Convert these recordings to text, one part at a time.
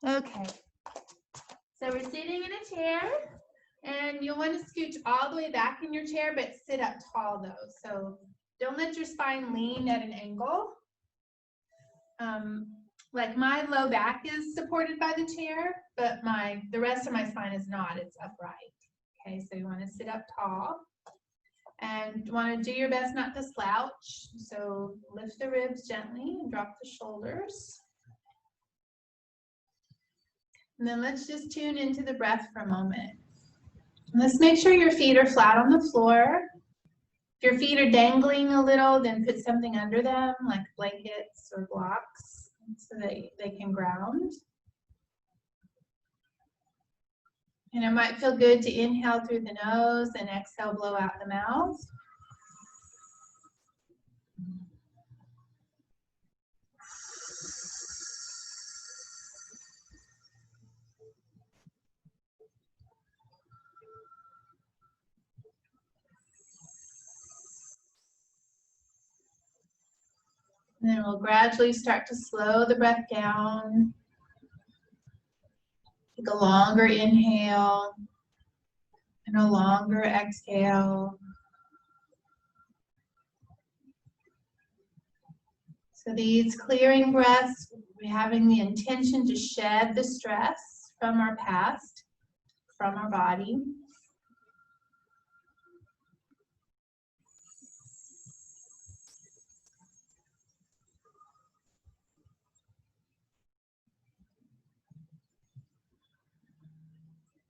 Okay, so we're sitting in a chair, and you'll want to scooch all the way back in your chair, but sit up tall though. So don't let your spine lean at an angle. Like my low back is supported by the chair, but the rest of my spine is not, it's upright. Okay, so you want to sit up tall and you want to do your best not to slouch. So lift the ribs gently and drop the shoulders. And then let's just tune into the breath for a moment. And let's make sure your feet are flat on the floor. If your feet are dangling a little, then put something under them, like blankets or blocks, so that they can ground. And it might feel good to inhale through the nose and exhale, blow out the mouth. And then we'll gradually start to slow the breath down. Take a longer inhale and a longer exhale. So these clearing breaths, we're having the intention to shed the stress from our past, from our body.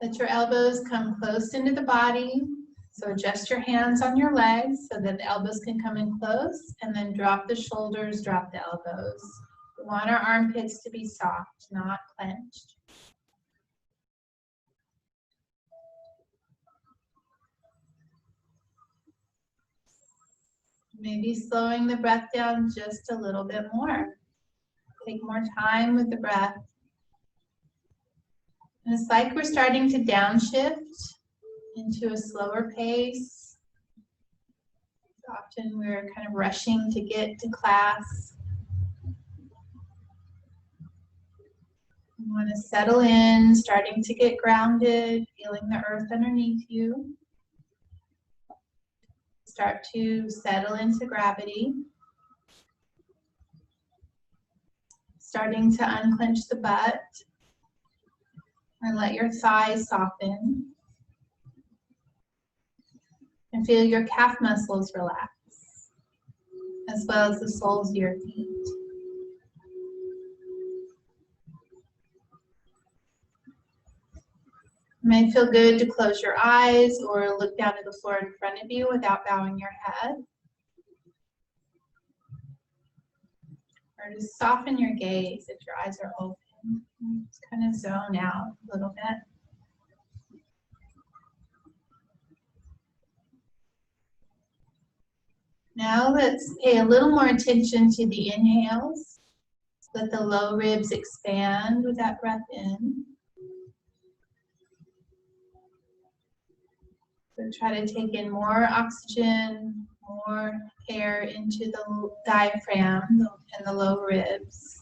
Let your elbows come close into the body. So adjust your hands on your legs so that the elbows can come in close, and then drop the shoulders, drop the elbows. We want our armpits to be soft, not clenched. Maybe slowing the breath down just a little bit more. Take more time with the breath. And it's like we're starting to downshift into a slower pace. Often we're kind of rushing to get to class. You want to settle in, starting to get grounded, feeling the earth underneath you. Start to settle into gravity. Starting to unclench the butt. And let your thighs soften. And feel your calf muscles relax, as well as the soles of your feet. It may feel good to close your eyes or look down at the floor in front of you without bowing your head. Or just soften your gaze if your eyes are open. Just kind of zone out a little bit. Now let's pay a little more attention to the inhales. Let the low ribs expand with that breath in. So try to take in more oxygen, more air into the diaphragm and the low ribs.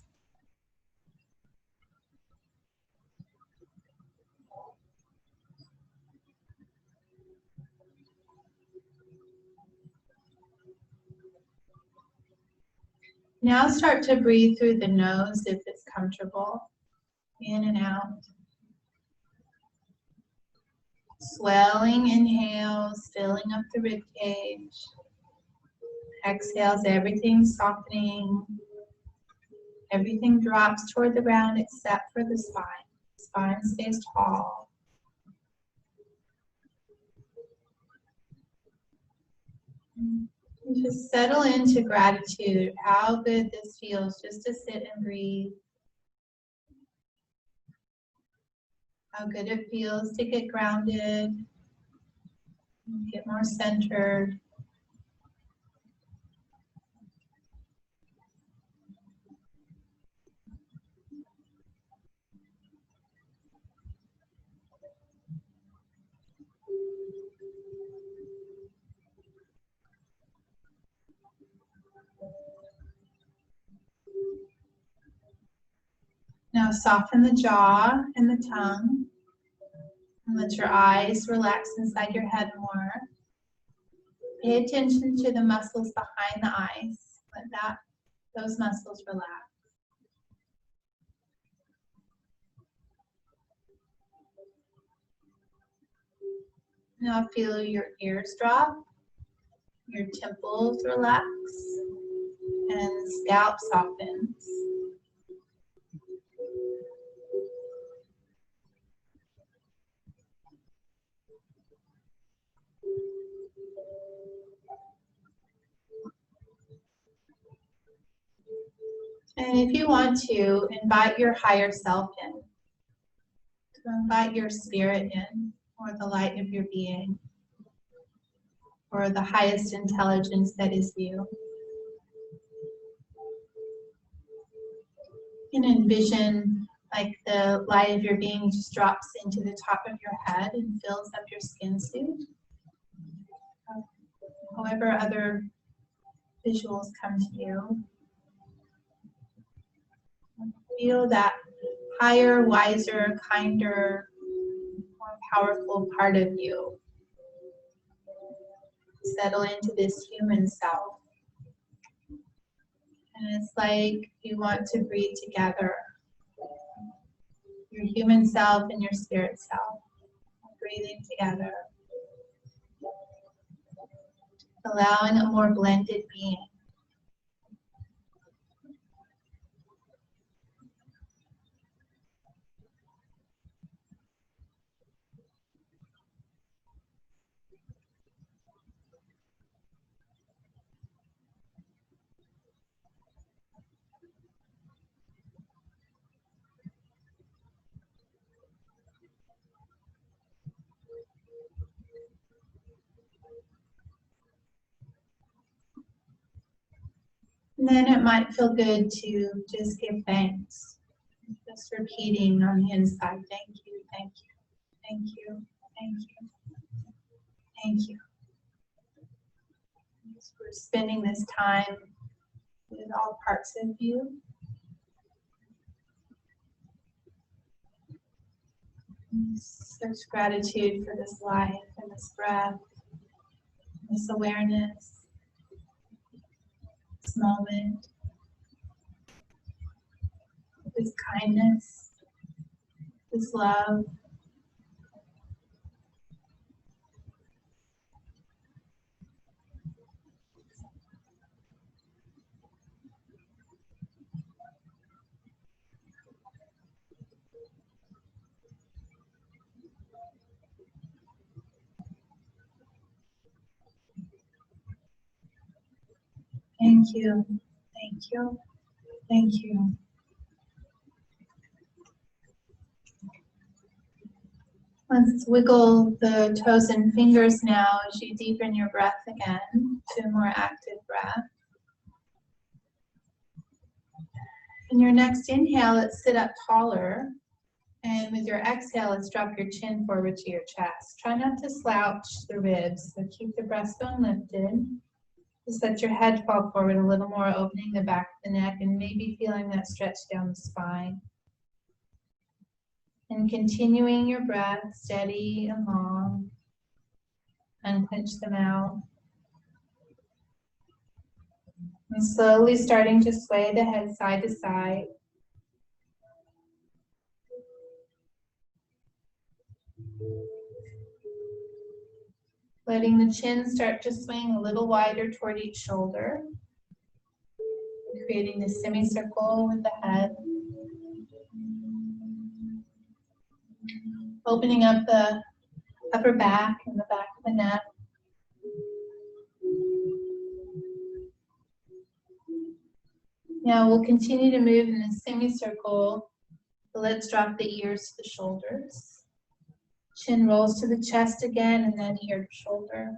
Now start to breathe through the nose if it's comfortable, in and out. Swelling inhales, filling up the rib cage. Exhales, everything softening. Everything drops toward the ground except for the spine. Spine stays tall. And just settle into gratitude, how good this feels just to sit and breathe. How good it feels to get grounded, get more centered. Now soften the jaw and the tongue. And let your eyes relax inside your head more. Pay attention to the muscles behind the eyes. Let those muscles relax. Now feel your ears drop, your temples relax, and scalp softens. And if you want to, invite your higher self in. To invite your spirit in, or the light of your being, or the highest intelligence that is you. You can envision like the light of your being just drops into the top of your head and fills up your skin suit. However other visuals come to you. Feel that higher, wiser, kinder, more powerful part of you settle into this human self. And it's like you want to breathe together. Your human self and your spirit self. Breathing together. Allowing a more blended being. And then it might feel good to just give thanks. Just repeating on the inside, thank you, thank you, thank you, thank you, thank you. Just we're spending this time with all parts of you. Such gratitude for this life and this breath, this awareness, this moment, this kindness, this love. Thank you, thank you, thank you. Let's wiggle the toes and fingers now as you deepen your breath again to a more active breath. In your next inhale, let's sit up taller. And with your exhale, let's drop your chin forward to your chest. Try not to slouch the ribs, so keep the breastbone lifted. Just let your head fall forward a little more, opening the back of the neck and maybe feeling that stretch down the spine. And continuing your breath, steady and long. Unclench the mouth. And slowly starting to sway the head side to side. Letting the chin start to swing a little wider toward each shoulder. Creating a semicircle with the head. Opening up the upper back and the back of the neck. Now we'll continue to move in a semicircle. Let's drop the ears to the shoulders. Chin rolls to the chest again and then ear to shoulder.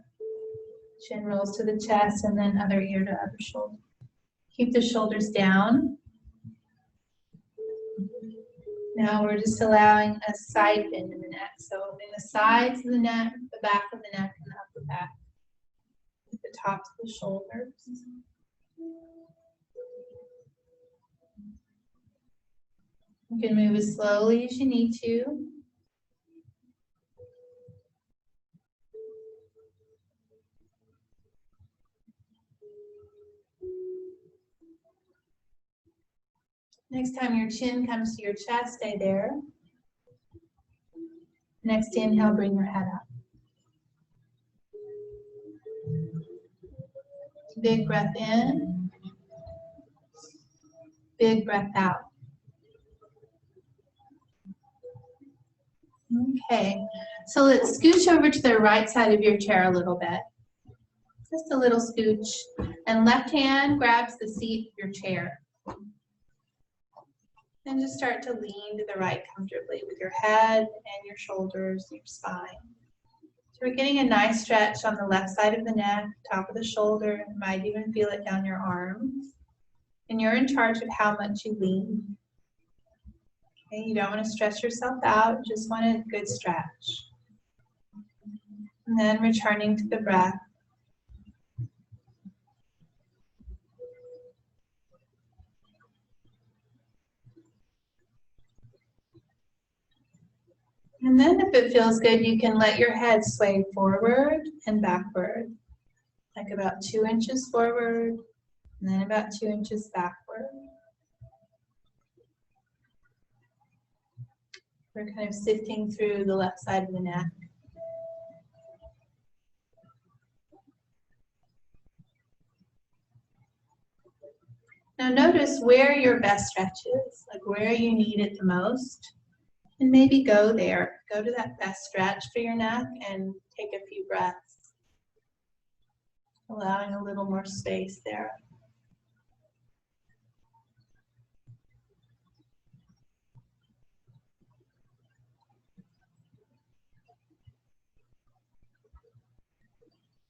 Chin rolls to the chest and then other ear to other shoulder. Keep the shoulders down. Now we're just allowing a side bend in the neck. So opening the sides of the neck, the back of the neck, and the upper back. The tops of the shoulders. You can move as slowly as you need to. Next time your chin comes to your chest, stay there. Next inhale, bring your head up. Big breath in. Big breath out. Okay, so let's scooch over to the right side of your chair a little bit. Just a little scooch. And left hand grabs the seat of your chair. And just start to lean to the right comfortably with your head and your shoulders and your spine. So we're getting a nice stretch on the left side of the neck, top of the shoulder, you might even feel it down your arms. And you're in charge of how much you lean. Okay, you don't want to stress yourself out, you just want a good stretch. And then returning to the breath. And then if it feels good, you can let your head sway forward and backward. Like about 2 inches forward, and then about 2 inches backward. We're kind of sifting through the left side of the neck. Now notice where your best stretch is, like where you need it the most. And maybe go there. Go to that best stretch for your neck and take a few breaths. Allowing a little more space there.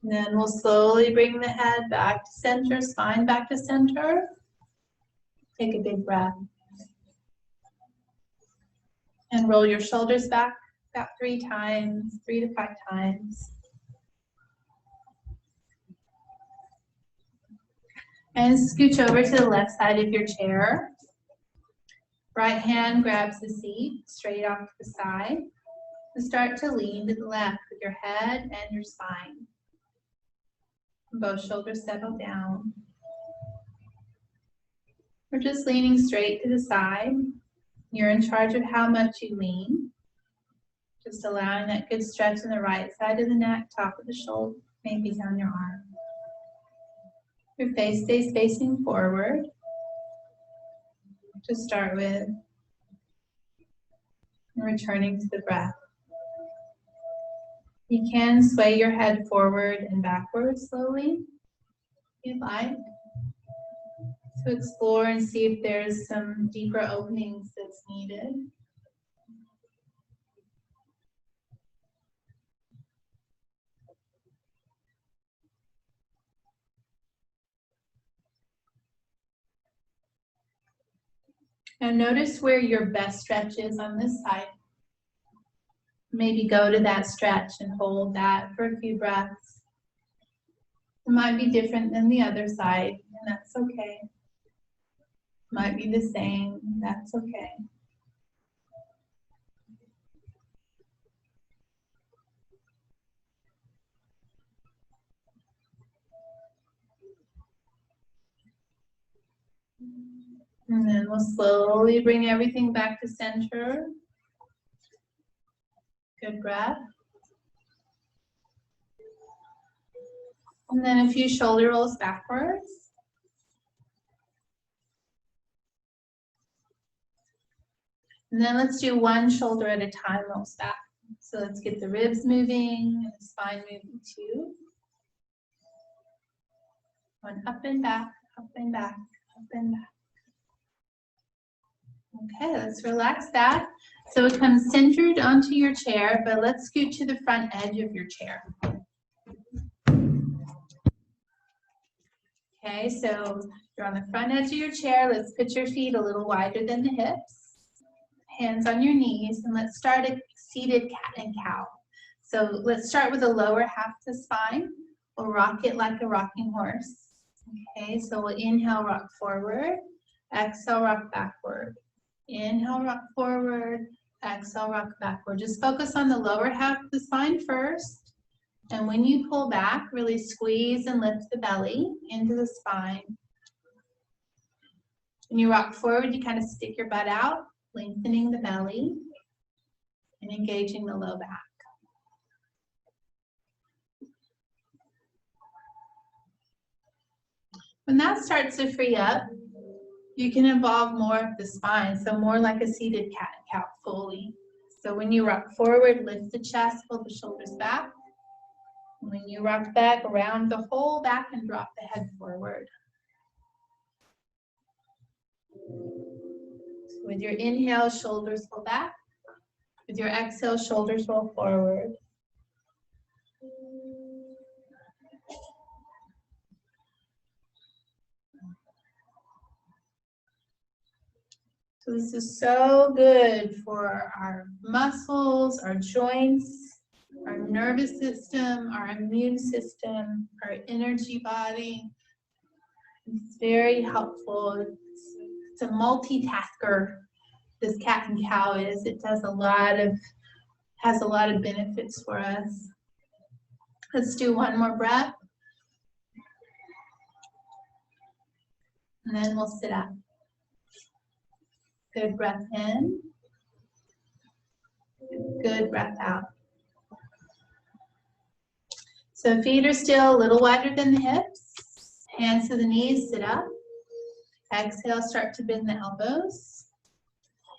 And then we'll slowly bring the head back to center, spine back to center. Take a big breath. And roll your shoulders back about 3 times, 3 to 5 times. And scooch over to the left side of your chair. Right hand grabs the seat straight off to the side. And start to lean to the left with your head and your spine. Both shoulders settle down. We're just leaning straight to the side. You're in charge of how much you lean. Just allowing that good stretch in the right side of the neck, top of the shoulder, maybe down your arm. Your face stays facing forward. To start with, and returning to the breath. You can sway your head forward and backward slowly, if you'd like, to explore and see if there's some deeper openings that's needed. Now notice where your best stretch is on this side. Maybe go to that stretch and hold that for a few breaths. It might be different than the other side, and that's okay. Might be the same, that's okay. And then we'll slowly bring everything back to center. Good breath. And then a few shoulder rolls backwards. And then let's do one shoulder at a time rolls back. So let's get the ribs moving and the spine moving too. One up and back, up and back, up and back. Okay, let's relax that. So it comes centered onto your chair, but let's scoot to the front edge of your chair. Okay, so you're on the front edge of your chair. Let's put your feet a little wider than the hips. Hands on your knees, and let's start a seated cat and cow. So let's start with the lower half of the spine. We'll rock it like a rocking horse. Okay, so we'll inhale, rock forward. Exhale, rock backward. Inhale, rock forward. Exhale, rock backward. Just focus on the lower half of the spine first. And when you pull back, really squeeze and lift the belly into the spine. When you rock forward, you kind of stick your butt out, lengthening the belly and engaging the low back. When that starts to free up, you can involve more of the spine, so more like a seated cat and cow fully. So when you rock forward, lift the chest, pull the shoulders back. When you rock back, round the whole back and drop the head forward. So with your inhale, shoulders pull back. With your exhale, shoulders roll forward. So this is so good for our muscles, our joints, our nervous system, our immune system, our energy body. It's very helpful. It's a multitasker, this cat and cow is. It does has a lot of benefits for us. Let's do one more breath. And then we'll sit up. Good breath in. Good breath out. So feet are still a little wider than the hips. Hands to the knees, sit up. Exhale, start to bend the elbows.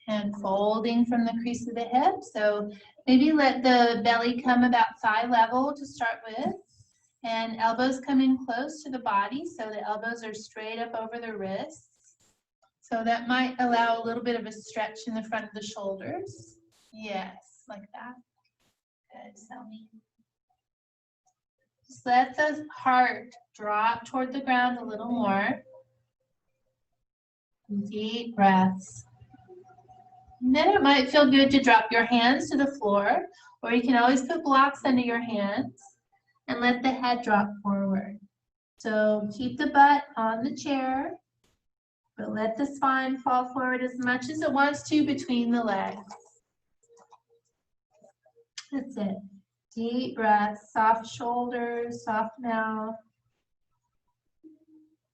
And folding from the crease of the hip. So maybe let the belly come about thigh level to start with. And elbows come in close to the body, so the elbows are straight up over the wrists. So that might allow a little bit of a stretch in the front of the shoulders. Yes, like that. Good, Selmy. Just let the heart drop toward the ground a little more. Deep breaths. And then it might feel good to drop your hands to the floor, or you can always put blocks under your hands and let the head drop forward. So keep the butt on the chair, but let the spine fall forward as much as it wants to between the legs. That's it. Deep breath, soft shoulders, soft mouth.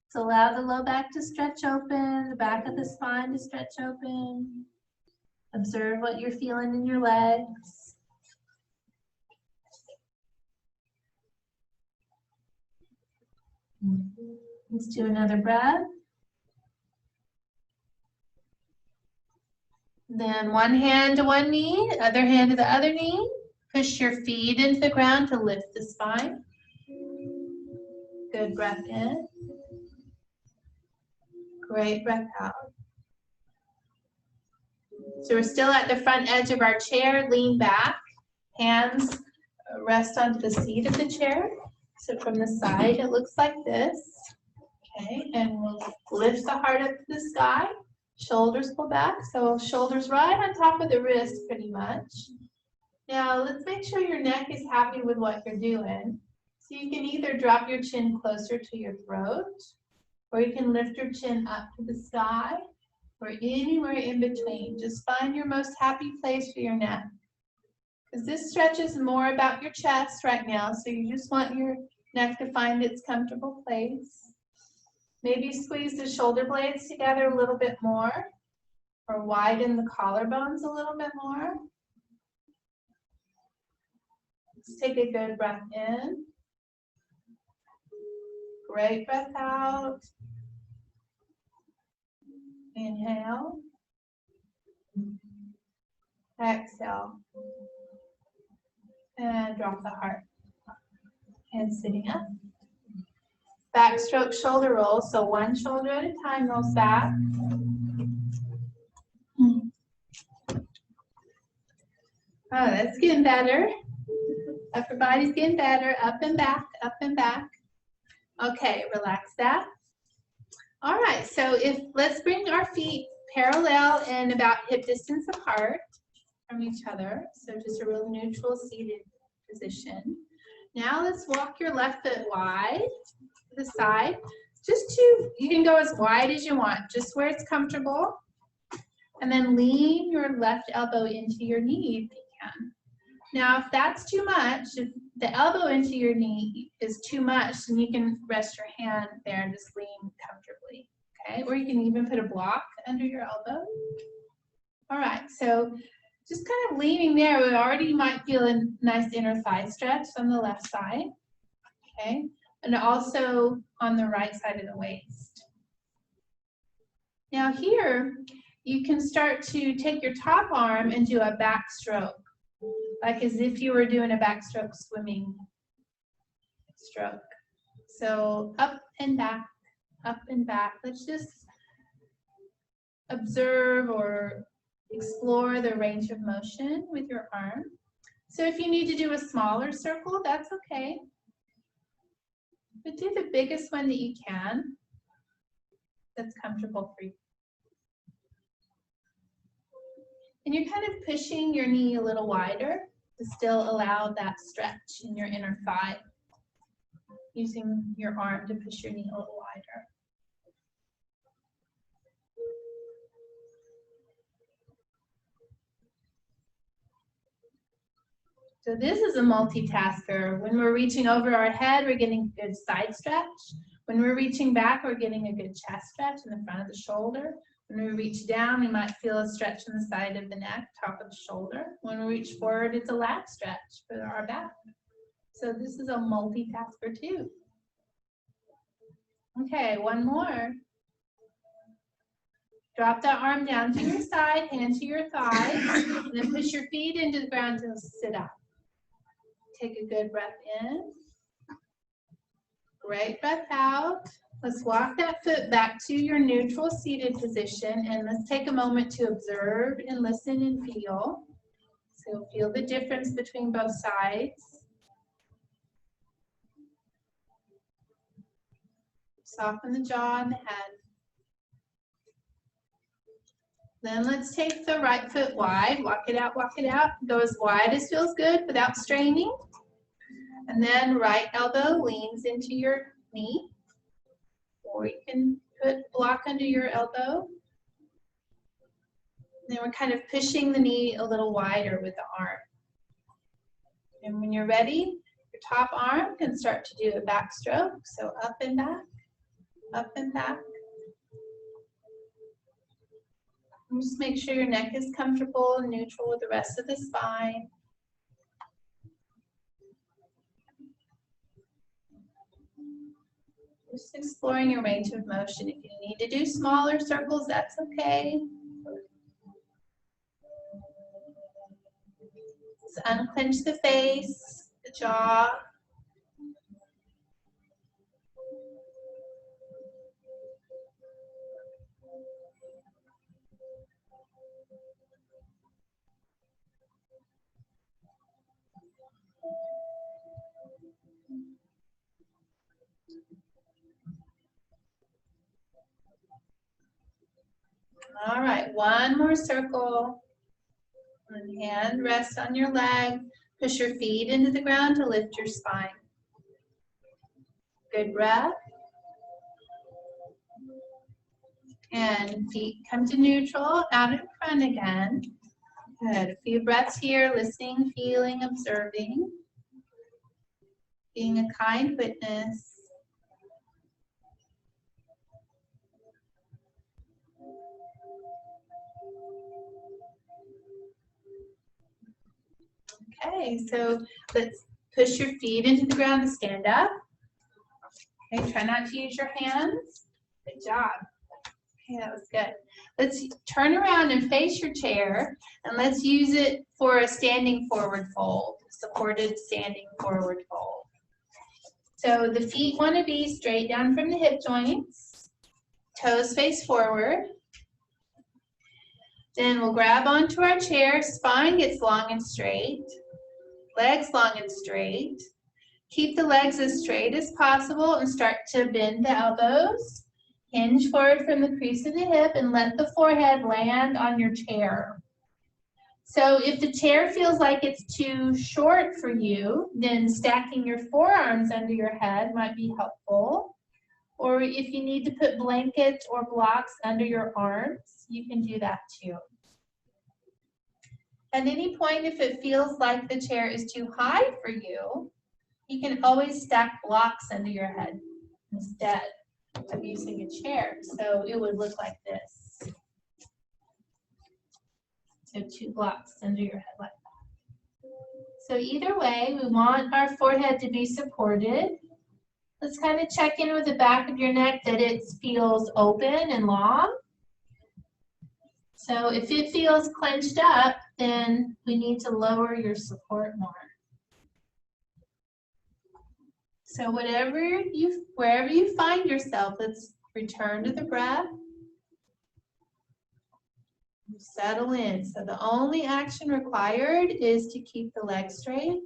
So allow the low back to stretch open, the back of the spine to stretch open. Observe what you're feeling in your legs. Let's do another breath. Then one hand to one knee, other hand to the other knee. Push your feet into the ground to lift the spine. Good breath in. Great breath out. So we're still at the front edge of our chair. Lean back. Hands rest onto the seat of the chair. So from the side, it looks like this. Okay, and we'll lift the heart up to the sky. Shoulders pull back. So shoulders right on top of the wrist pretty much. Now let's make sure your neck is happy with what you're doing. So you can either drop your chin closer to your throat, or you can lift your chin up to the sky, or anywhere in between. Just find your most happy place for your neck. Because this stretch is more about your chest right now, so you just want your neck to find its comfortable place. Maybe squeeze the shoulder blades together a little bit more, or widen the collarbones a little bit more. Let's take a good breath in. Great breath out. Inhale. Exhale. And drop the heart. Hands sitting up. Backstroke shoulder roll. So one shoulder at a time rolls back. Oh, that's getting better. Upper body's getting better. Up and back, up and back. Okay, relax that. All right, so let's bring our feet parallel and about hip distance apart from each other. So just a real neutral seated position. Now let's walk your left foot wide to the side. You can go as wide as you want, just where it's comfortable. And then lean your left elbow into your knee if you can. Now, if that's too much, if the elbow into your knee is too much, then you can rest your hand there and just lean comfortably, okay? Or you can even put a block under your elbow. All right, so just kind of leaning there, we already might feel a nice inner thigh stretch on the left side, okay? And also on the right side of the waist. Now here, you can start to take your top arm and do a backstroke, like as if you were doing a backstroke swimming stroke. So up and back, up and back. Let's just observe or explore the range of motion with your arm. So if you need to do a smaller circle, that's okay. But do the biggest one that you can that's comfortable for you. And you're kind of pushing your knee a little wider to still allow that stretch in your inner thigh, using your arm to push your knee a little wider. So this is a multitasker. When we're reaching over our head, we're getting a good side stretch. When we're reaching back, we're getting a good chest stretch in the front of the shoulder. When we reach down, we might feel a stretch on the side of the neck, top of the shoulder. When we reach forward, it's a lat stretch for our back. So this is a multitasker too. Okay, one more. Drop that arm down to your side, hand to your thigh, and then push your feet into the ground to sit up. Take a good breath in. Great breath out. Let's walk that foot back to your neutral seated position, and let's take a moment to observe and listen and feel. So feel the difference between both sides. Soften the jaw and the head. Then let's take the right foot wide. Walk it out, go as wide as feels good without straining. And then right elbow leans into your knee. Or you can put block under your elbow. Then we're kind of pushing the knee a little wider with the arm. And when you're ready, your top arm can start to do a backstroke. So up and back, up and back. And just make sure your neck is comfortable and neutral with the rest of the spine. Just exploring your range of motion. If you need to do smaller circles, that's okay. Just unclench the face, the jaw. All right, one more circle. One hand rests on your leg. Push your feet into the ground to lift your spine. Good breath. And feet come to neutral, out in front again. Good. A few breaths here, listening, feeling, observing. Being a kind witness. Okay, so let's push your feet into the ground to stand up. Okay, try not to use your hands. Good job. Okay, that was good. Let's turn around and face your chair, and let's use it for a standing forward fold, supported standing forward fold. So the feet want to be straight down from the hip joints, toes face forward. Then we'll grab onto our chair, spine gets long and straight, legs long and straight. Keep the legs as straight as possible and start to bend the elbows. Hinge forward from the crease of the hip and let the forehead land on your chair. So if the chair feels like it's too short for you, then stacking your forearms under your head might be helpful. Or if you need to put blankets or blocks under your arms, you can do that too. At any point, if it feels like the chair is too high for you, you can always stack blocks under your head instead of using a chair. So it would look like this. So 2 blocks under your head like that. So either way, we want our forehead to be supported. Let's kind of check in with the back of your neck that it feels open and long. So if it feels clenched up, then we need to lower your support more. So wherever you find yourself, let's return to the breath. Settle in. So the only action required is to keep the legs straight.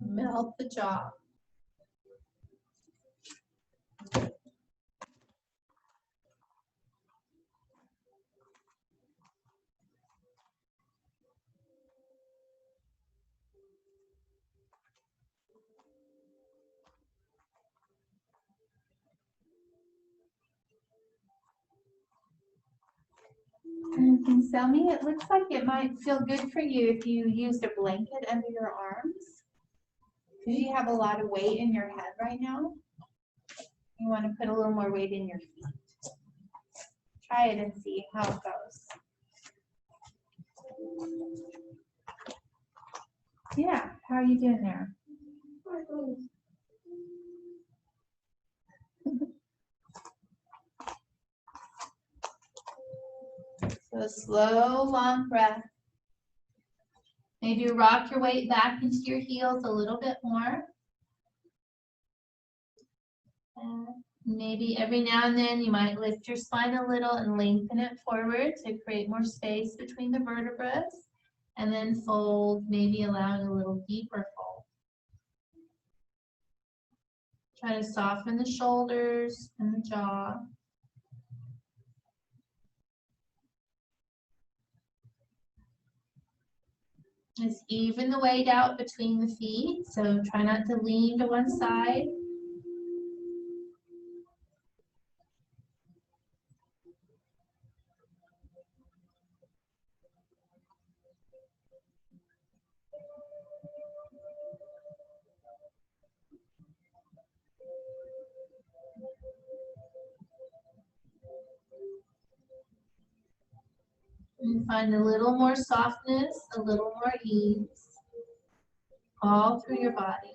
Melt the jaw. And can tell me, it looks like it might feel good for you if you used a blanket under your arms. Because you have a lot of weight in your head right now. You want to put a little more weight in your feet. Try it and see how it goes. Yeah, how are you doing there? So a slow, long breath. Maybe rock your weight back into your heels a little bit more. And maybe every now and then you might lift your spine a little and lengthen it forward to create more space between the vertebrae. And then fold, maybe allowing a little deeper fold. Try to soften the shoulders and the jaw. Just even the weight out between the feet, so try not to lean to one side. And find a little more softness, a little more ease, all through your body.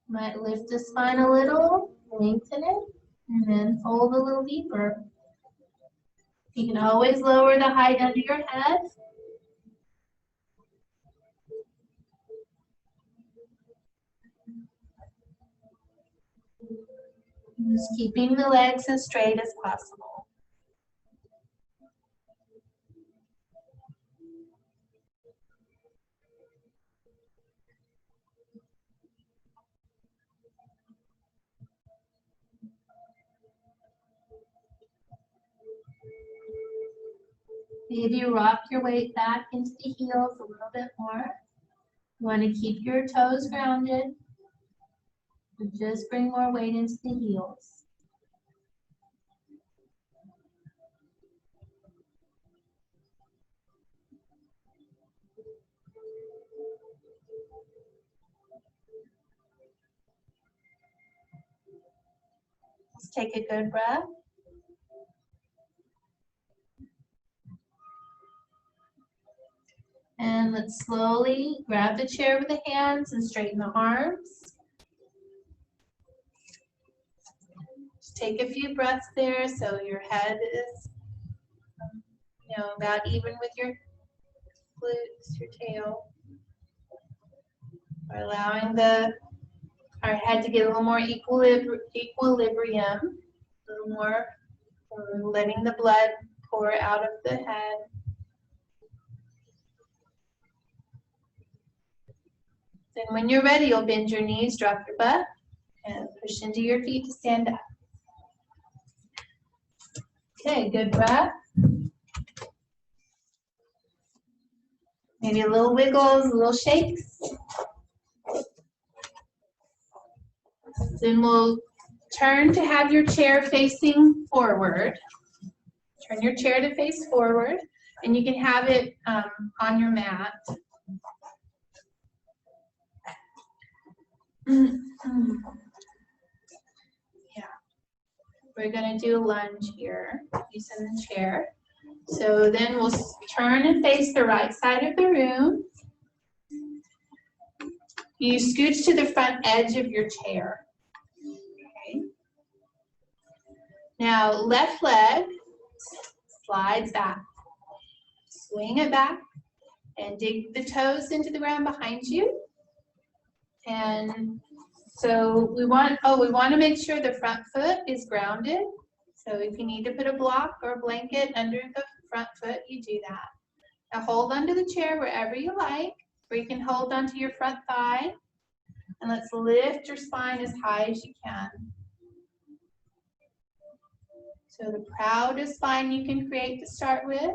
Might lift the spine a little, lengthen it, and then fold a little deeper. You can always lower the height under your head. Just keeping the legs as straight as possible. Maybe rock your weight back into the heels a little bit more. You want to keep your toes grounded, but just bring more weight into the heels. Let's take a good breath. And let's slowly grab the chair with the hands and straighten the arms. Just take a few breaths there so your head is, about even with your glutes, your tail. We're allowing the our head to get a little more equilibrium, a little more, letting the blood pour out of the head. Then when you're ready, you'll bend your knees, drop your butt, and push into your feet to stand up. Okay, good breath. Maybe a little wiggles, a little shakes. Then we'll turn to have your chair facing forward. Turn your chair to face forward, and you can have it on your mat. Yeah. We're going to do a lunge here, using the chair. So then we'll turn and face the right side of the room. You scooch to the front edge of your chair. Okay. Now, left leg slides back. Swing it back and dig the toes into the ground behind you. And so we want to make sure the front foot is grounded. So if you need to put a block or a blanket under the front foot, you do that. Now hold onto the chair wherever you like, or you can hold onto your front thigh. And let's lift your spine as high as you can. So the proudest spine you can create to start with.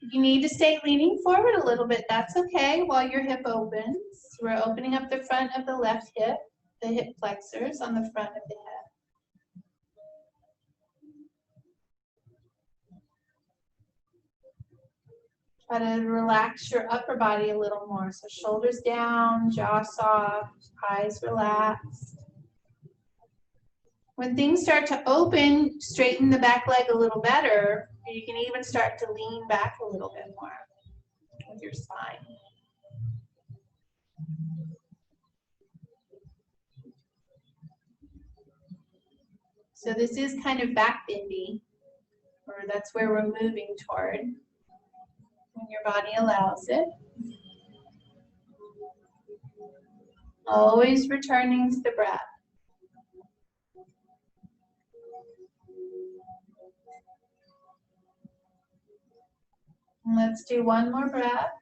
If you need to stay leaning forward a little bit, that's okay while your hip opens. We're opening up the front of the left hip, the hip flexors on the front of the head. Try to relax your upper body a little more. So shoulders down, jaw soft, eyes relaxed. When things start to open, straighten the back leg a little better. You can even start to lean back a little bit more with your spine. So this is kind of back bendy, or that's where we're moving toward when your body allows it. Always returning to the breath. And let's do one more breath.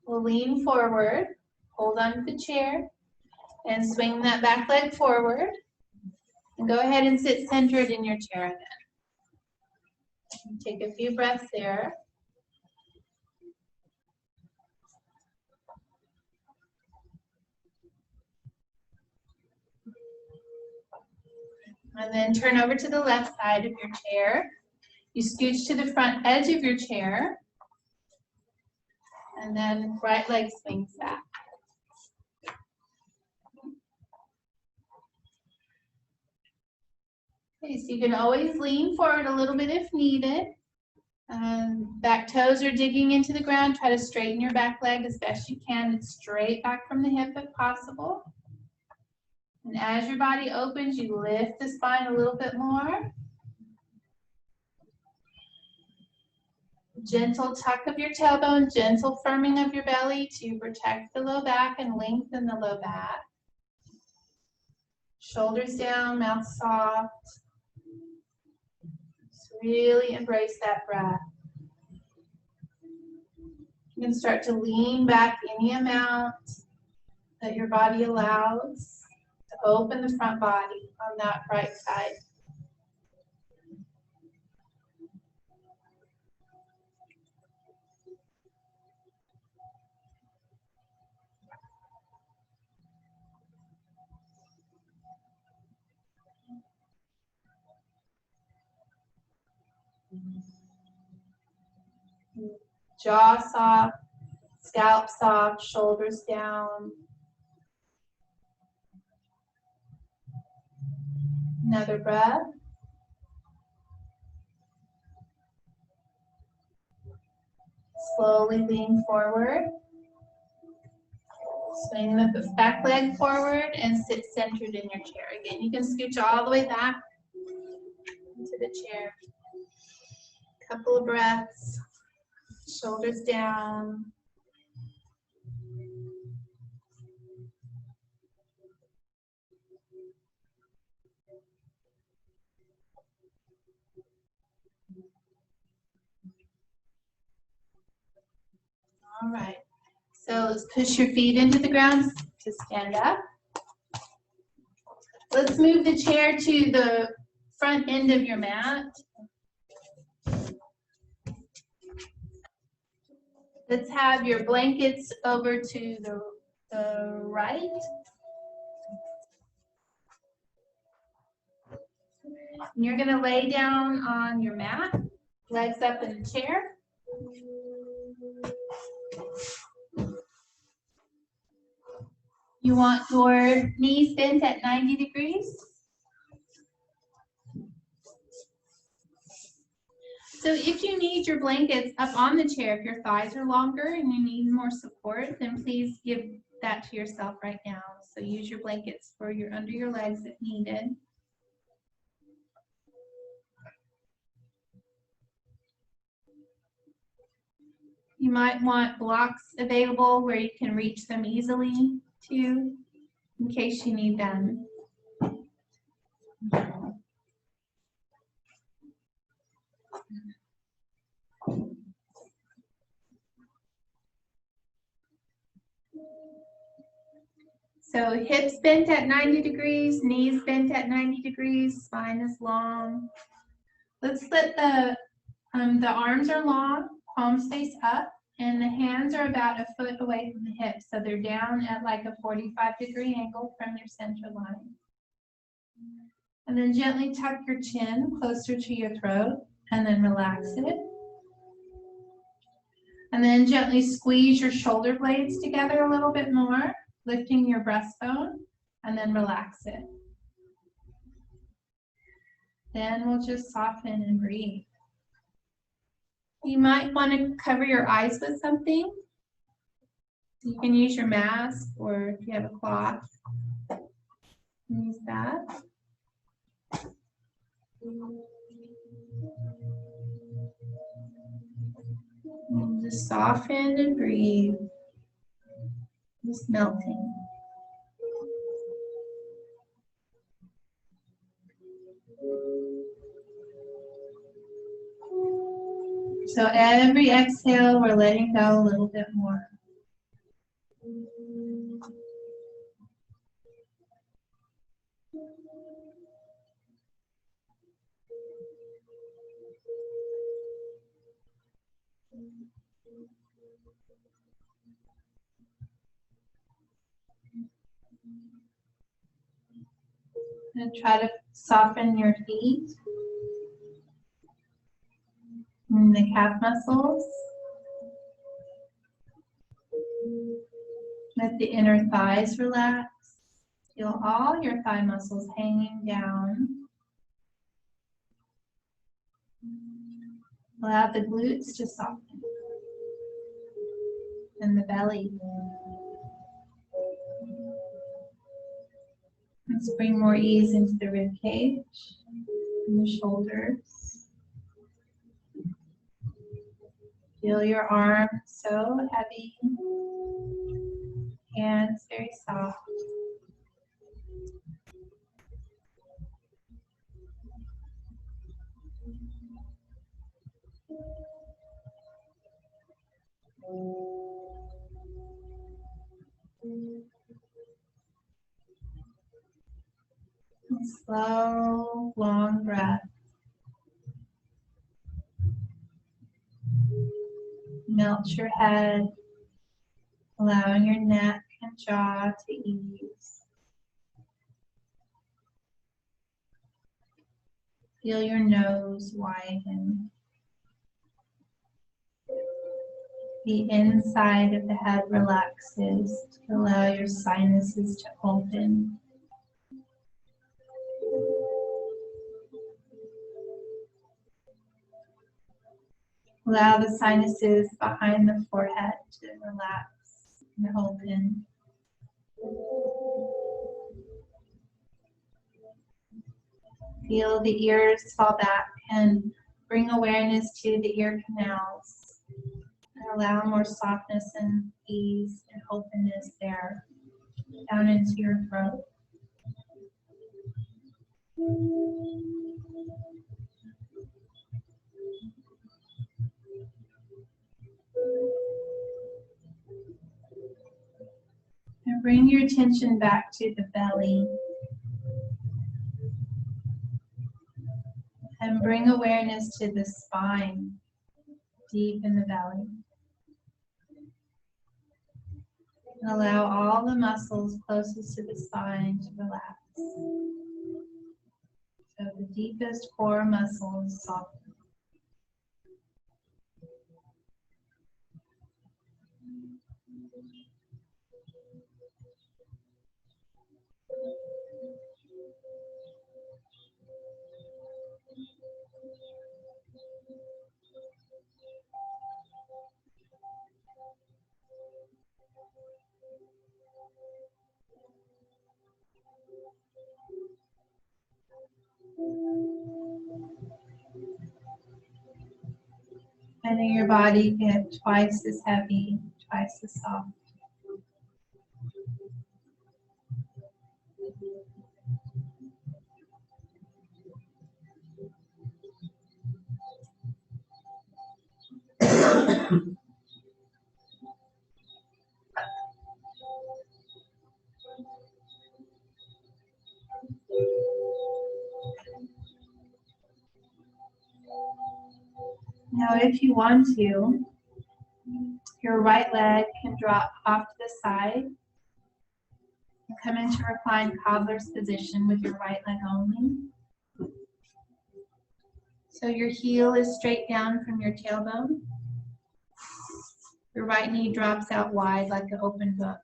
We'll lean forward, hold on to the chair, and swing that back leg forward. And go ahead and sit centered in your chair then. Take a few breaths there. And then turn over to the left side of your chair. You scooch to the front edge of your chair. And then right leg swings back. Okay, so you can always lean forward a little bit if needed. Back toes are digging into the ground. Try to straighten your back leg as best you can. It's straight back from the hip if possible. And as your body opens, you lift the spine a little bit more. Gentle tuck of your tailbone, gentle firming of your belly to protect the low back and lengthen the low back. Shoulders down, mouth soft. Just really embrace that breath. You can start to lean back any amount that your body allows to open the front body on that right side. Jaw soft, scalp soft, shoulders down. Another breath. Slowly lean forward. Swing the back leg forward and sit centered in your chair. Again, you can scooch all the way back into the chair. Couple of breaths. Shoulders down. All right. So let's push your feet into the ground to stand up. Let's move the chair to the front end of your mat. Let's have your blankets over to the right. And you're going to lay down on your mat, legs up in the chair. You want your knees bent at 90 degrees. So if you need your blankets up on the chair, if your thighs are longer and you need more support, then please give that to yourself right now. So use your blankets for your under your legs if needed. You might want blocks available where you can reach them easily too, in case you need them. So hips bent at 90 degrees, knees bent at 90 degrees, spine is long. Let's let the arms are long, palms face up, and the hands are about a foot away from the hips. So they're down at like a 45-degree angle from your center line. And then gently tuck your chin closer to your throat and then relax it. And then gently squeeze your shoulder blades together a little bit more, lifting your breastbone, and then relax it. Then we'll just soften and breathe. You might want to cover your eyes with something. You can use your mask, or if you have a cloth, use that. And just soften and breathe. Just melting. So every exhale, we're letting go a little bit more. And try to soften your feet and the calf muscles. Let the inner thighs relax. Feel all your thigh muscles hanging down. Allow the glutes to soften. And the belly. Let's bring more ease into the rib cage and the shoulders. Feel your arms so heavy. Hands very soft. Slow, long breath. Melt your head, allowing your neck and jaw to ease. Feel your nose widen. The inside of the head relaxes to allow your sinuses to open. Allow the sinuses behind the forehead to relax and open. Feel the ears fall back and bring awareness to the ear canals. And allow more softness and ease and openness there, down into your throat. Bring your attention back to the belly and bring awareness to the spine, deep in the belly. And allow all the muscles closest to the spine to relax. So the deepest core muscles soften. Letting your body get twice as heavy, twice as soft. Now, if you want to, your right leg can drop off to the side and come into reclined cobbler's position with your right leg only. So your heel is straight down from your tailbone. Your right knee drops out wide like an open book.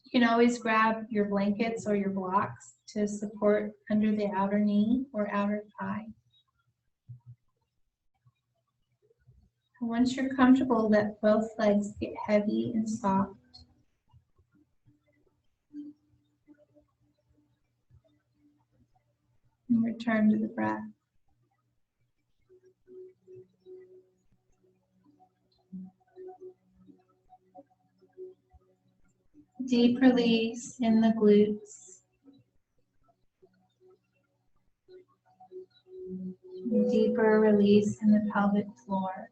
You can always grab your blankets or your blocks to support under the outer knee or outer thigh. Once you're comfortable, let both legs get heavy and soft. And return to the breath. Deep release in the glutes. Deeper release in the pelvic floor.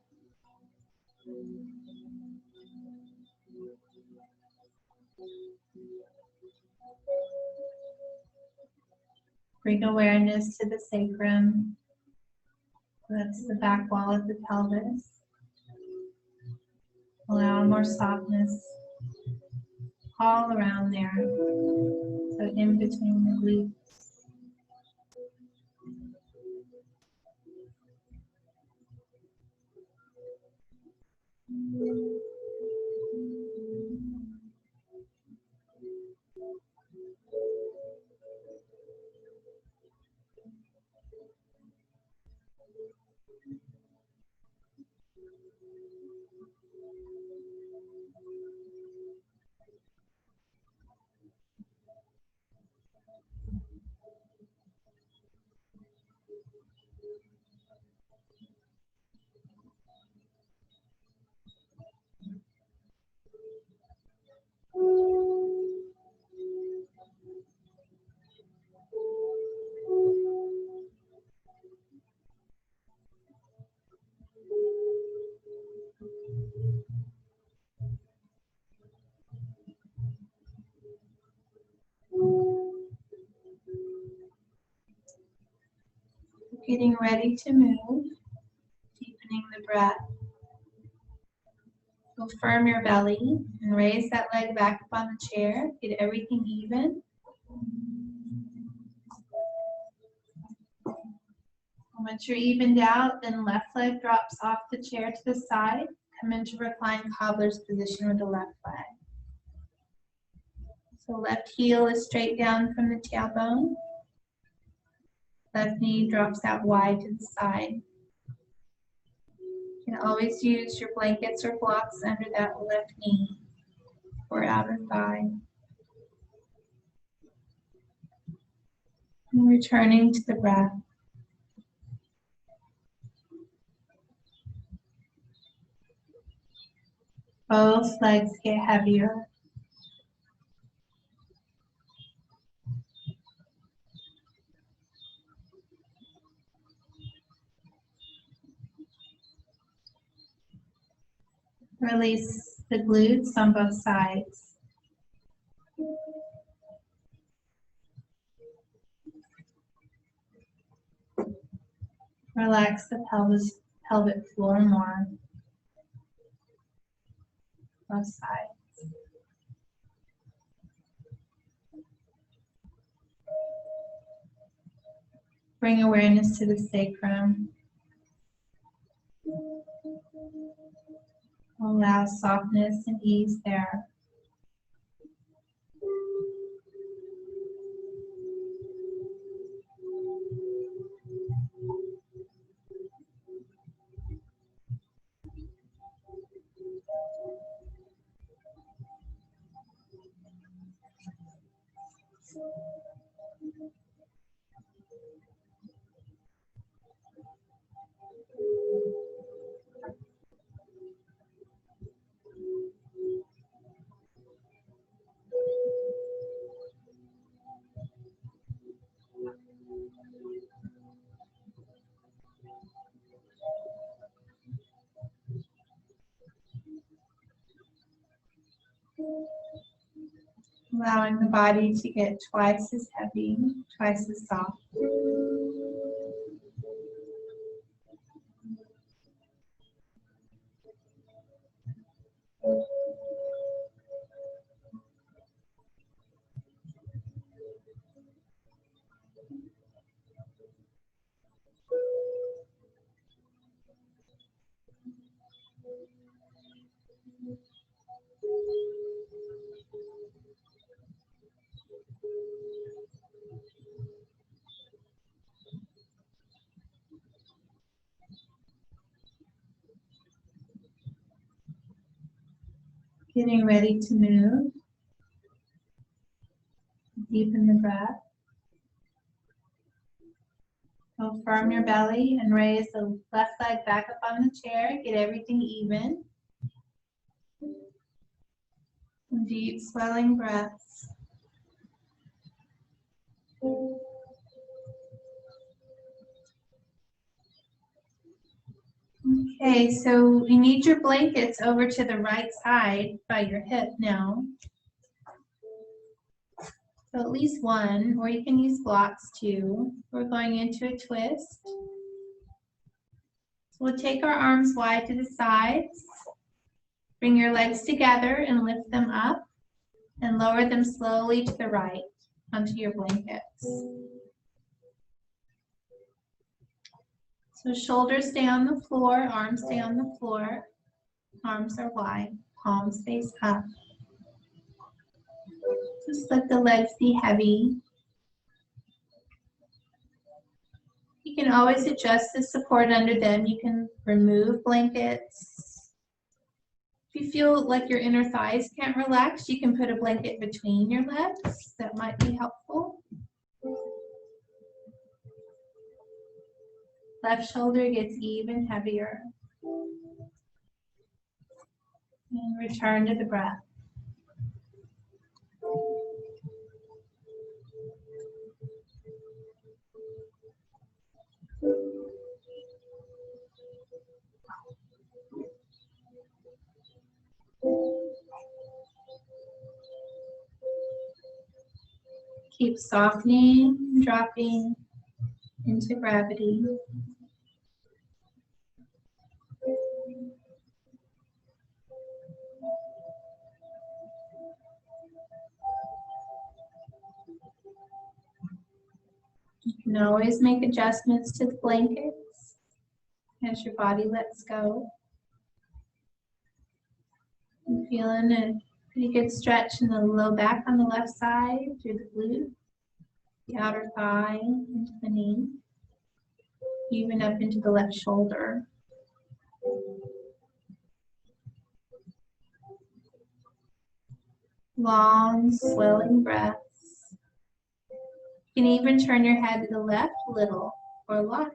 Bring awareness to the sacrum. That's the back wall of the pelvis. Allow more softness all around there. So in between the glutes. Getting ready to move, deepening the breath. You'll firm your belly and raise that leg back up on the chair. Get everything even. Once you're evened out, then left leg drops off the chair to the side. Come into reclined cobbler's position with the left leg. So left heel is straight down from the tailbone. Left knee drops out wide to the side. You can always use your blankets or blocks under that left knee or outer thigh. And returning to the breath. Both legs get heavier. Release the glutes on both sides. Relax the pelvic floor more. Both sides. Bring awareness to the sacrum. Allow softness and ease there. Allowing the body to get twice as heavy, twice as soft. Getting ready to move. Deepen the breath. Go firm your belly and raise the left leg back up on the chair. Get everything even. Deep swelling breaths. Okay, so you need your blankets over to the right side by your hip now. So at least one, or you can use blocks too. We're going into a twist. So we'll take our arms wide to the sides. Bring your legs together and lift them up and lower them slowly to the right onto your blankets. So shoulders stay on the floor, arms stay on the floor. Arms are wide, palms face up. Just let the legs be heavy. You can always adjust the support under them. You can remove blankets. If you feel like your inner thighs can't relax, you can put a blanket between your legs. That might be helpful. Left shoulder gets even heavier. And return to the breath. Keep softening, dropping into gravity. You can always make adjustments to the blankets as your body lets go. I'm feeling a pretty good stretch in the low back on the left side through the glute, the outer thigh into the knee, even up into the left shoulder. Long, swelling breaths. You can even turn your head to the left a little or a lot.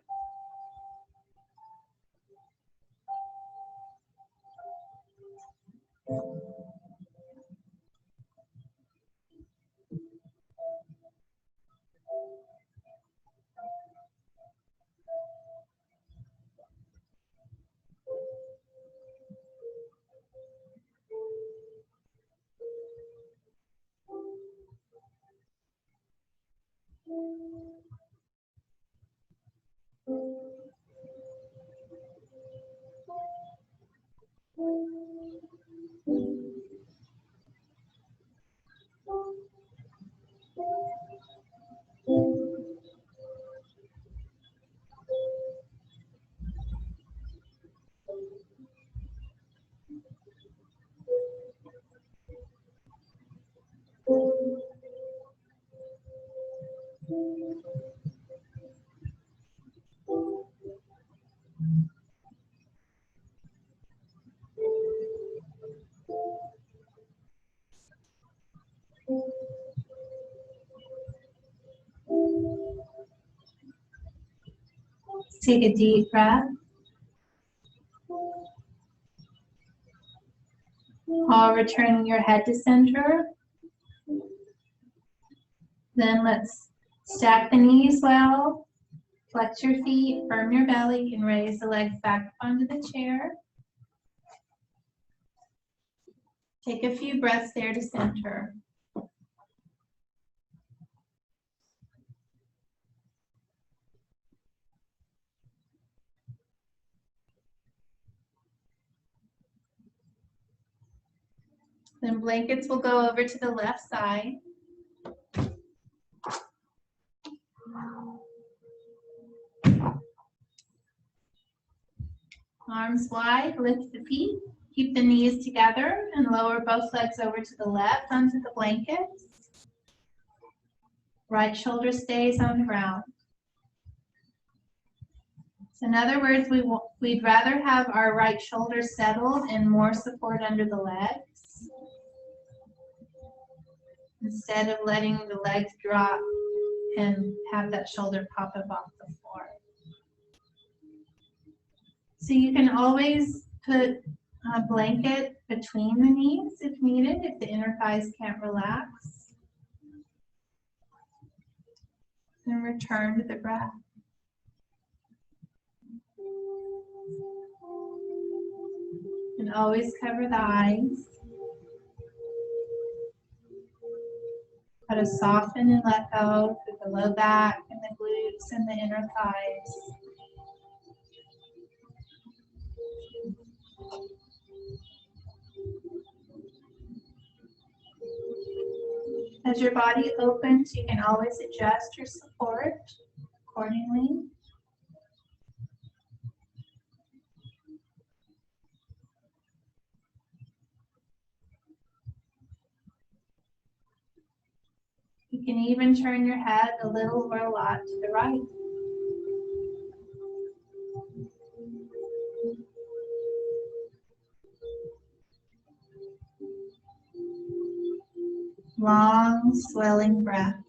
Take a deep breath. While returning your head to center. Then let's stack the knees well, flex your feet, firm your belly, and raise the legs back onto the chair. Take a few breaths there to center. Then blankets will go over to the left side. Arms wide, lift the feet. Keep the knees together and lower both legs over to the left onto the blankets. Right shoulder stays on the ground. So in other words, we'd rather have our right shoulder settled and more support under the legs instead of letting the legs drop and have that shoulder pop up off the floor. So you can always put a blanket between the knees if needed, if the inner thighs can't relax. And return to the breath. And always cover the eyes. Try to soften and let go through the low back and the glutes and the inner thighs. As your body opens, you can always adjust your support accordingly. You can even turn your head a little or a lot to the right. Long, swelling breaths.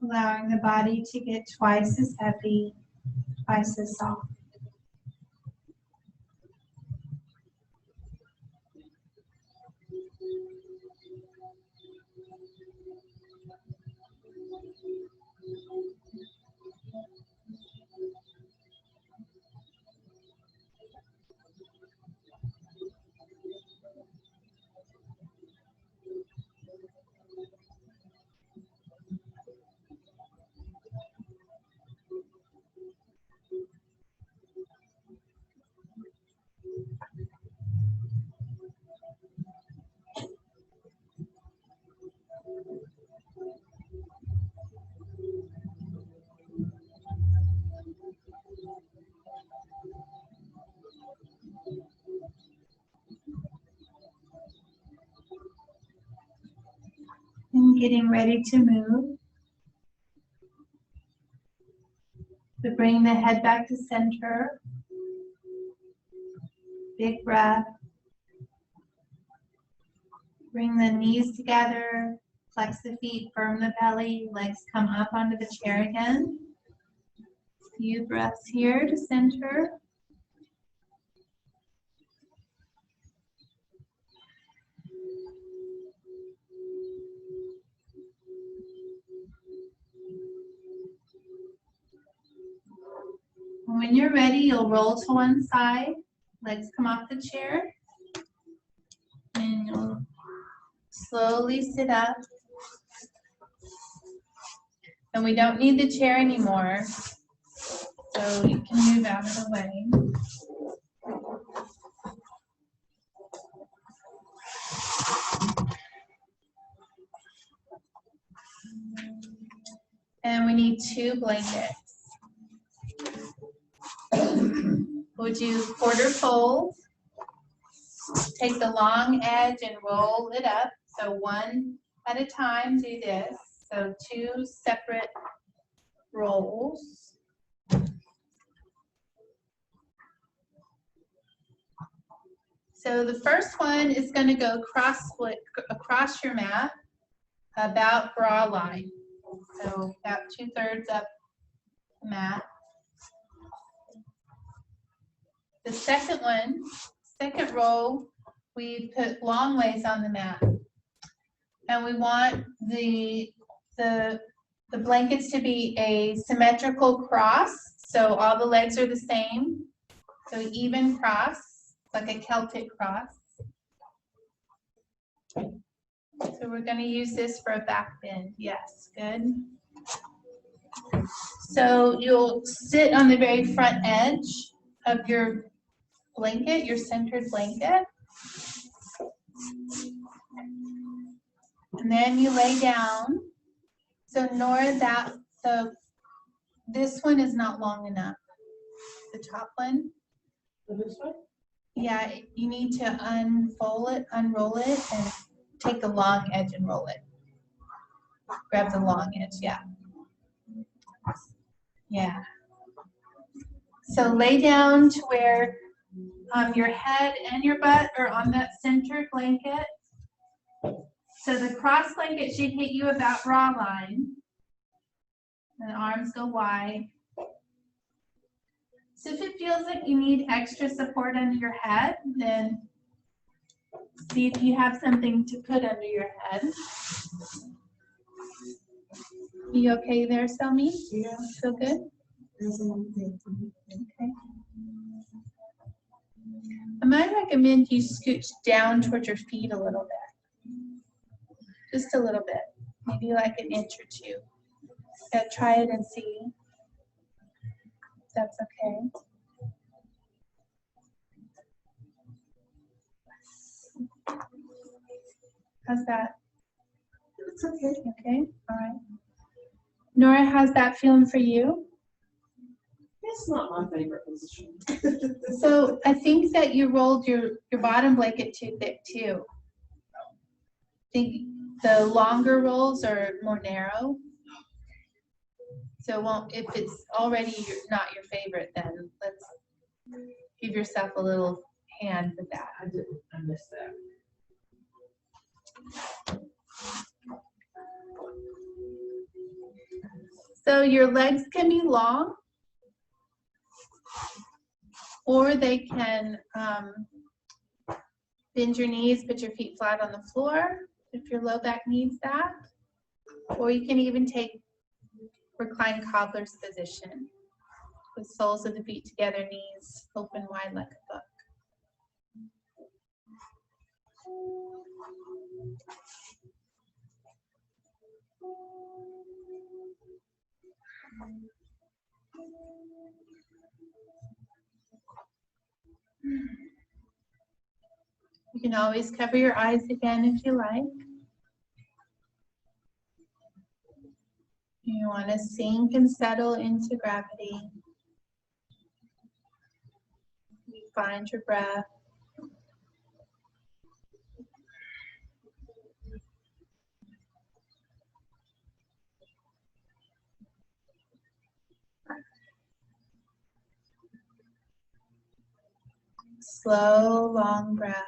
Allowing the body to get twice as heavy, twice as soft. And getting ready to move. So bring the head back to center. Big breath. Bring the knees together. Flex the feet, firm the belly. Legs come up onto the chair again. Few breaths here to center. When you're ready, you'll roll to one side, legs come off the chair, and you'll slowly sit up. And we don't need the chair anymore, so you can move out of the way. And we need 2 blankets. We'll do quarter fold. Take the long edge and roll it up. So one at a time, do this. So 2 separate rolls. So the first one is going to go cross split across your mat about bra line. So about 2/3 up the mat. The second one, second row, we put long ways on the mat. And we want the blankets to be a symmetrical cross. So all the legs are the same. So even cross, like a Celtic cross. So we're going to use this for a back bend. Yes, good. So you'll sit on the very front edge of your blanket, your centered blanket. And then you lay down. So Nora, this one is not long enough. The top one. This one? Yeah, you need to unroll it, and take the long edge and roll it. Grab the long edge, yeah. Yeah. So lay down to where your head and your butt are on that centered blanket. So the cross blanket should hit you about bra line. And the arms go wide. So if it feels like you need extra support under your head, then see if you have something to put under your head. You okay there, Selmy? Yeah. Feel good? Okay. I might recommend you scooch down towards your feet a little bit. Just a little bit. Maybe like an inch or 2. Yeah, try it and see if that's okay. How's that? It's okay. Okay, all right. Nora, how's that feeling for you? It's not my favorite position. So I think that you rolled your bottom blanket too thick too. I think the longer rolls are more narrow. So if it's already not your favorite, then let's give yourself a little hand with that. I missed that. So your legs can be long, or they can bend your knees, put your feet flat on the floor if your low back needs that. Or you can even take reclined cobbler's position with soles of the feet together, knees open wide like a book. You can always cover your eyes again if you like. You want to sink and settle into gravity. You find your breath. Slow, long breath.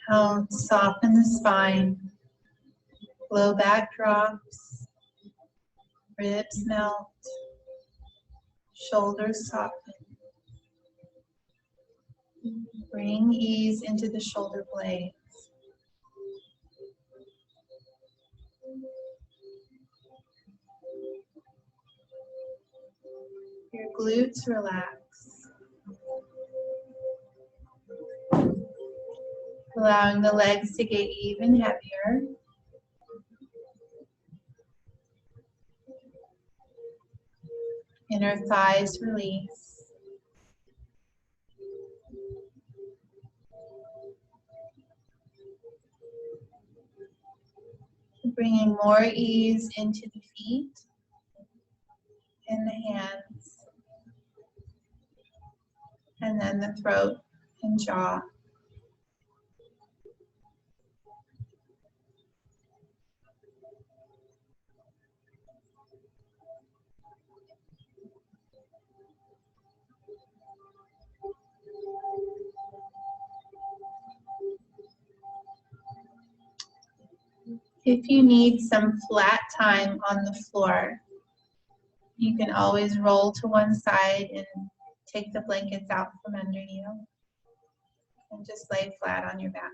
Now soften the spine. Low back drops. Ribs melt. Shoulders soften. Bring ease into the shoulder blades. Your glutes relax. Allowing the legs to get even heavier. Inner thighs release. Bringing more ease into the feet and the hands, and then the throat and jaw. If you need some flat time on the floor, you can always roll to one side and take the blankets out from under you and just lay flat on your back.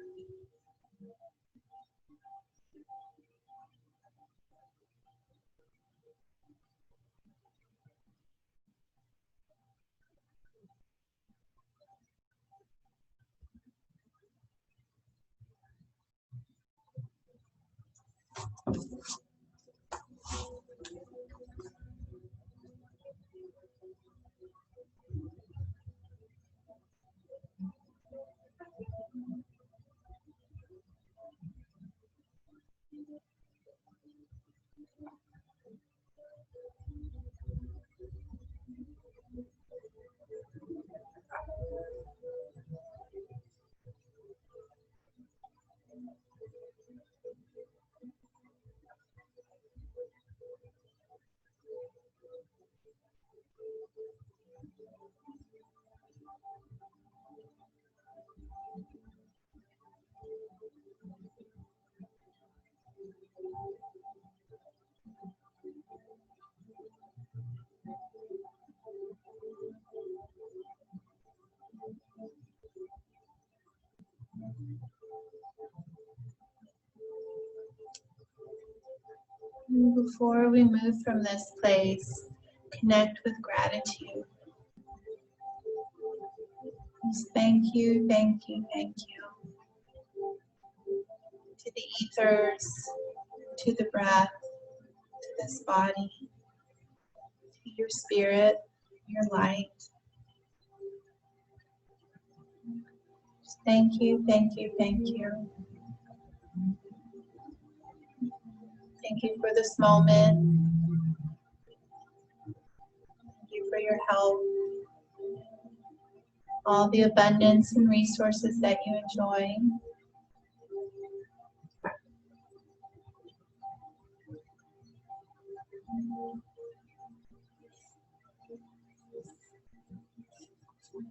Before we move from this place, connect with gratitude. Just thank you, thank you, thank you. To the ethers, to the breath, to this body, to your spirit, your light. Just thank you, thank you, thank you. Thank you for this moment. Thank you for your help. All the abundance and resources that you enjoy.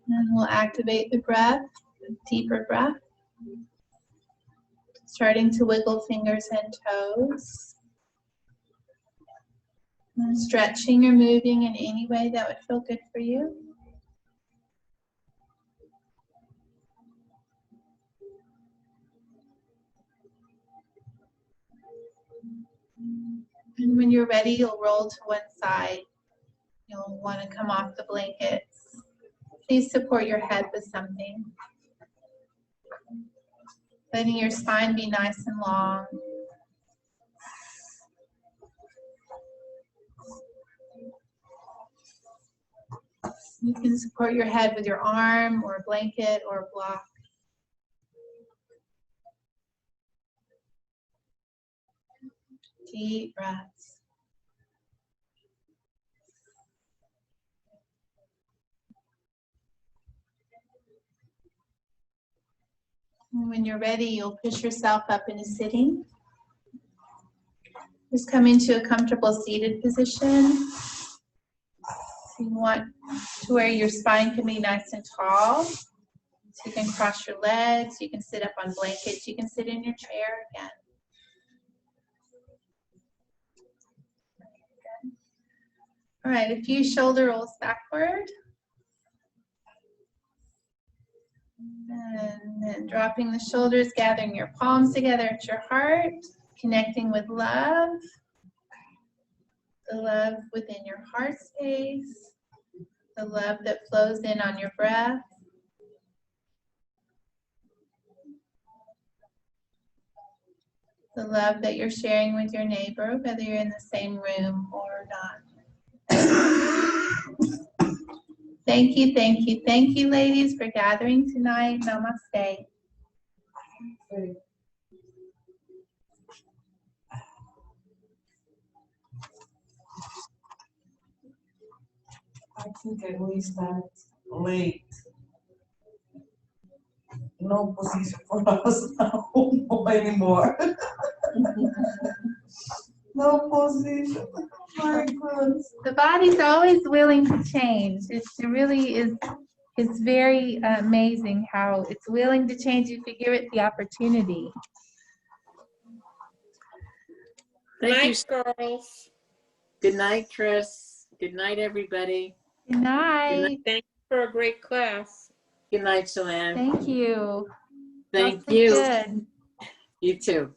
And we'll activate the breath, a deeper breath. Starting to wiggle fingers and toes. And stretching or moving in any way that would feel good for you. And when you're ready, you'll roll to one side. You'll want to come off the blankets. Please support your head with something. Letting your spine be nice and long. You can support your head with your arm or a blanket or a block. Deep breaths. And when you're ready, you'll push yourself up into sitting. Just come into a comfortable seated position. So you want to where your spine can be nice and tall. So you can cross your legs, you can sit up on blankets, you can sit in your chair again. All right, a few shoulder rolls backward. And then dropping the shoulders, gathering your palms together at your heart, connecting with love, the love within your heart space, the love that flows in on your breath. The love that you're sharing with your neighbor, whether you're in the same room or not. Thank you, thank you, thank you, ladies, for gathering tonight. Namaste. Okay. I think I will start late. No position for us now anymore. No position. My goodness. The body's always willing to change. It really is. It's very amazing how it's willing to change if you give it the opportunity. Thank you. Girls. Good night, Chris. Good night, everybody. Good night. Thank you for a great class. Good night, Shalan. Thank you. Thank Y'all sleep you. good. You too.